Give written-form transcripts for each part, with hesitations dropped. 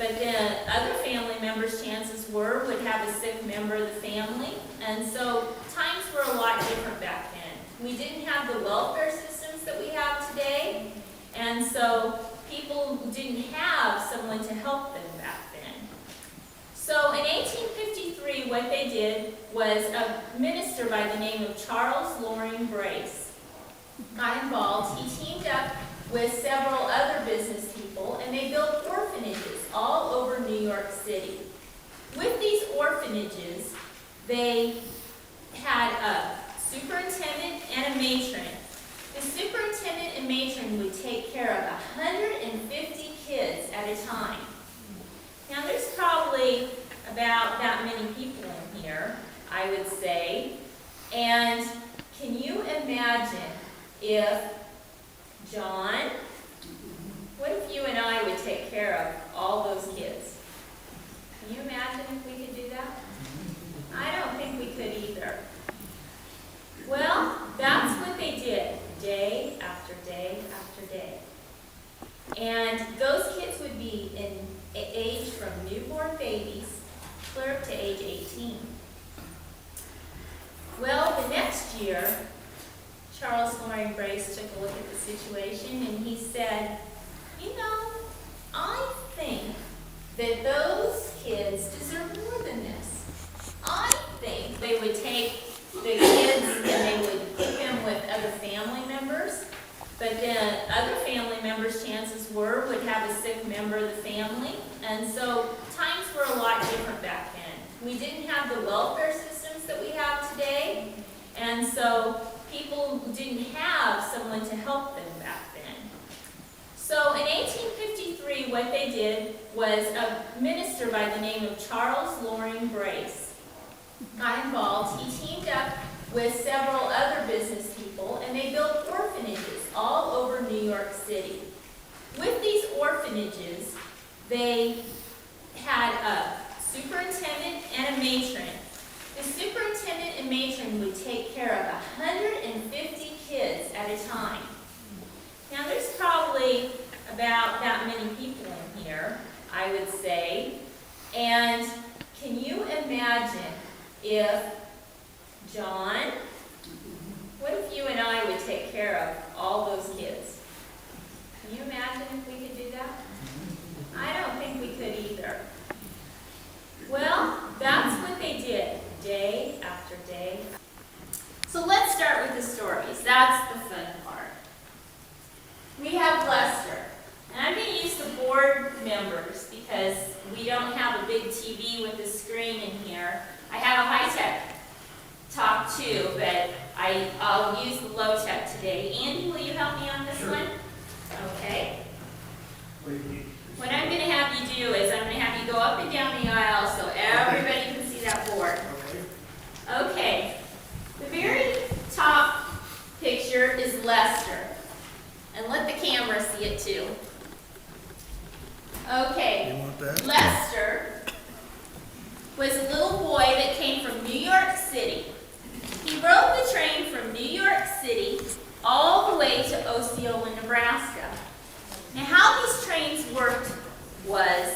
But then other family members, chances were, would have a sick member of the family. And so times were a lot different back then. We didn't have the welfare systems that we have today. And so people didn't have someone to help them back then. So in 1853, what they did was a minister by the name of Charles Loring Brace got involved. He teamed up with several other business people, and they built orphanages all over New York City. With these orphanages, they had a superintendent and a matron. The superintendent and matron would take care of 150 kids at a time. Now, there's probably about that many people in here, I would say. And can you imagine if John, what if you and I would take care of all those kids? Can you imagine if we could do that? I don't think we could either. Well, that's what they did, day after day after day. And those kids would be in age from newborn babies clear up to age 18. Well, the next year, Charles Loring Brace took a look at the situation and he said, you know, I think that those kids deserve more than this. I think they would take the kids and they would put them with other family members, but then other family members, chances were, would have a sick member of the family. And so times were a lot different back then. We didn't have the welfare systems that we have today, and so people didn't have someone to help them back then. So in 1853, what they did was a minister by the name of Charles Loring Brace got involved. He teamed up with several other business people, and they built orphanages all over New York City. With these orphanages, they had a superintendent and a matron. The superintendent and matron would take care of 150 kids at a time. Now, there's probably about that many people in here, I would say. And can you imagine if John, what if you and I would take care of all those kids? Can you imagine if we could do that? I don't think we could either. Well, that's what they did, day after day. So let's start with the stories. That's the fun part. We have Lester. And I'm going to use the board members because we don't have a big TV with a screen in here. I have a high-tech top too, but I'll use the low-tech today. Andy, will you help me on this one? Okay. What I'm going to have you do is I'm going to have you go up and down the aisle so everybody can see that board. Okay. The very top picture is Lester. And let the camera see it too. Okay. Lester was a little boy that came from New York City. He rode the train from New York City all the way to Osceola, Nebraska. Now, how these trains worked was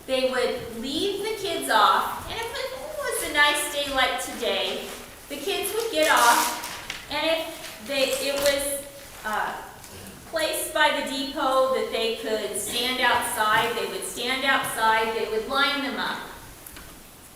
they would leave the kids off, and if it was a nice day like today, the kids would get off, and if it was placed by the depot that they could stand outside, they would stand outside, they would line them up.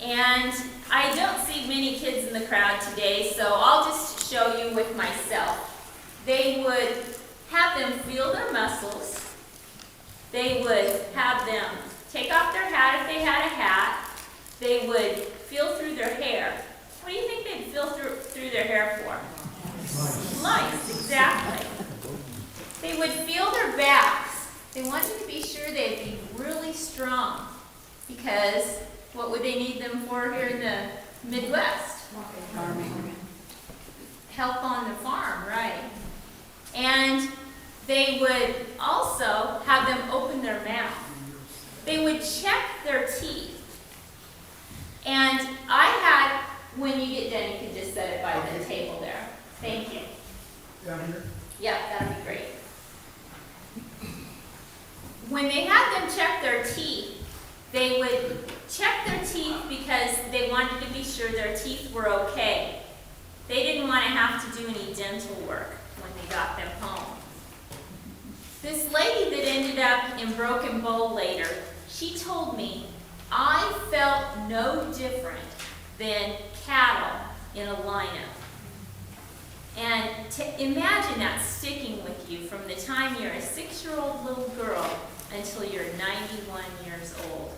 And I don't see many kids in the crowd today, so I'll just show you with myself. They would have them feel their muscles. They would have them take off their hat if they had a hat. They would feel through their hair. What do you think they'd feel through their hair for? Lice, exactly. They would feel their backs. They wanted to be sure they'd be really strong because what would they need them for here in the Midwest? Farming. Help on the farm, right. And they would also have them open their mouth. They would check their teeth. And I had, when you get done, you can just set it by the table there. Thank you. Down here? Yeah, that'd be great. When they had them check their teeth, they would check their teeth because they wanted to be sure their teeth were okay. They didn't want to have to do any dental work when they got them home. This lady that ended up in Broken Bow later, she told me, I felt no different than cattle in a lineup. And to imagine that sticking with you from the time you're a 6-year-old little girl until you're 91 years old.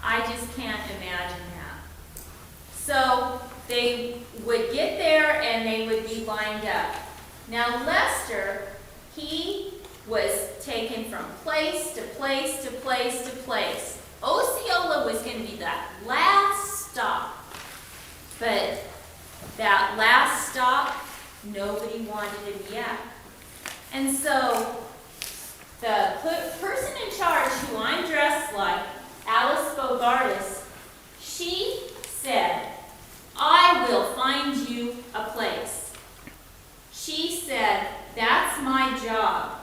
I just can't imagine that. So they would get there and they would be lined up. Now Lester, he was taken from place to place to place to place. Osceola was going to be that last stop. But that last stop, nobody wanted him yet. And so the person in charge, who I'm dressed like, Alice Bogardus, she said, I will find you a place. She said, that's my job.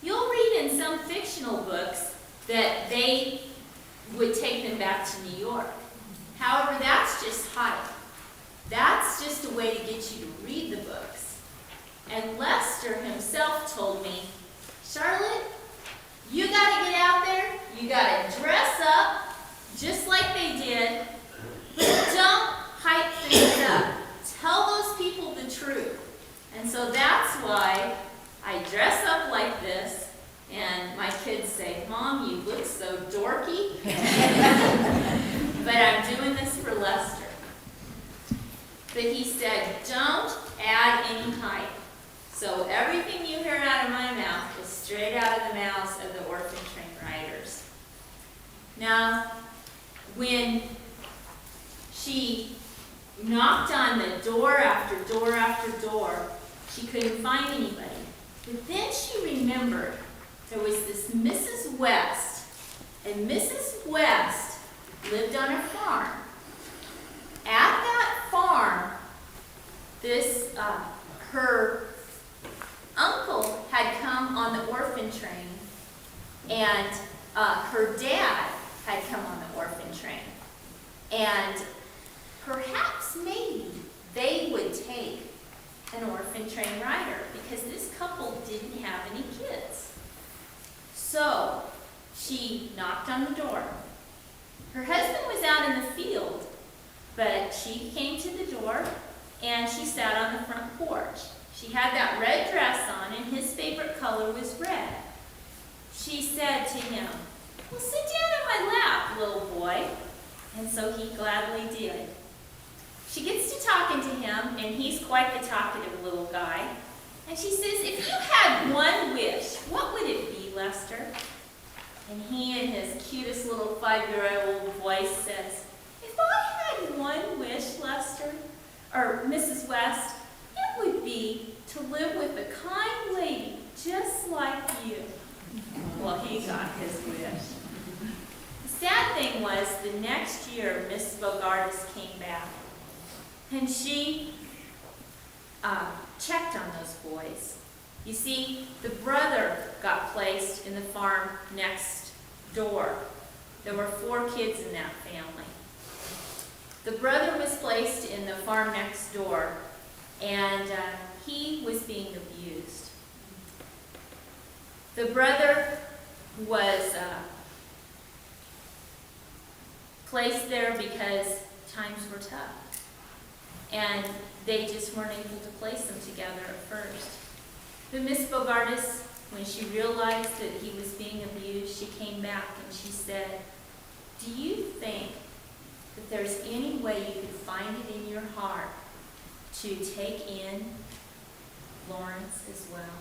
You'll read in some fictional books that they would take them back to New York. However, that's just hype. That's just a way to get you to read the books. And Lester himself told me, Charlotte, you got to get out there, you got to dress up just like they did, but don't hype things up. Tell those people the truth. And so that's why I dress up like this, and my kids say, Mom, you look so dorky. But I'm doing this for Lester. But he said, don't add any hype. So everything you hear out of my mouth is straight out of the mouths of the Orphan train riders. Now, when she knocked on the door after door after door, she couldn't find anybody. But then she remembered there was this Mrs. West, and Mrs. West lived on a farm. At that farm, her uncle had come on the Orphan train, and her dad had come on the Orphan train. And perhaps maybe they would take an Orphan train rider, because this couple didn't have any kids. So she knocked on the door. Her husband was out in the field, but she came to the door and she sat on the front porch. She had that red dress on, and his favorite color was red. She said to him, well, sit down in my lap, little boy. And so he gladly did. She gets to talking to him, and he's quite the talkative little guy. And she says, if you had one wish, what would it be, Lester? And he, in his cutest little 5-year-old voice, says, if I had one wish, Lester, or Mrs. West, it would be to live with a kind lady just like you. Well, he got his wish. The sad thing was, the next year, Miss Bogardus came back, and she checked on those boys. You see, the brother got placed in the farm next door. There were 4 kids in that family. The brother was placed in the farm next door, and he was being abused. The brother was placed there because times were tough, and they just weren't able to place them together at first. But Miss Bogardus, when she realized that he was being abused, she came back and she said, do you think that there's any way you could find it in your heart to take in Lawrence as well?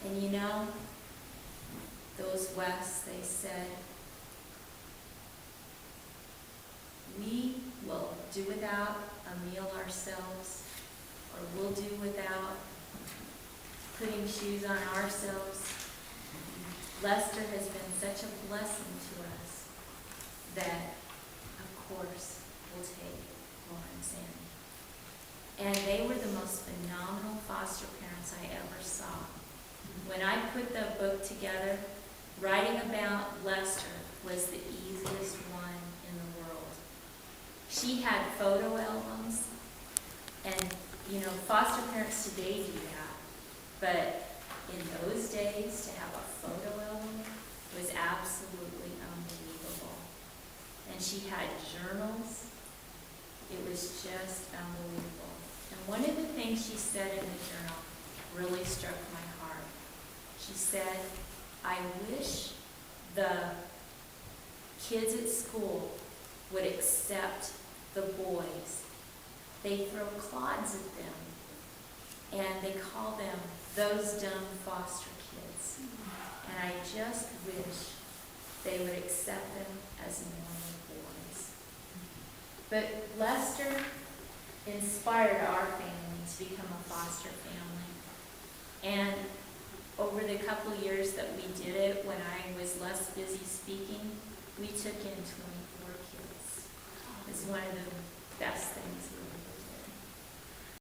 And you know, those Wests, they said, we will do without a meal ourselves, or we'll do without putting shoes on ourselves. Lester has been such a blessing to us that, of course, we'll take Lawrence in. And they were the most phenomenal foster parents I ever saw. When I put the book together, writing about Lester, was the easiest one in the world. She had photo albums, and you know, foster parents today do that, but in those days, to have a photo album was absolutely unbelievable. And she had journals. It was just unbelievable. And one of the things she said in the journal really struck my heart. She said, I wish the kids at school would accept the boys. They throw clods at them, and they call them those dumb foster kids. And I just wish they would accept them as normal boys. But Lester inspired our family to become a foster family. And over the couple of years that we did it, when I was less busy speaking, we took in 24 kids. It was one of the best things we did.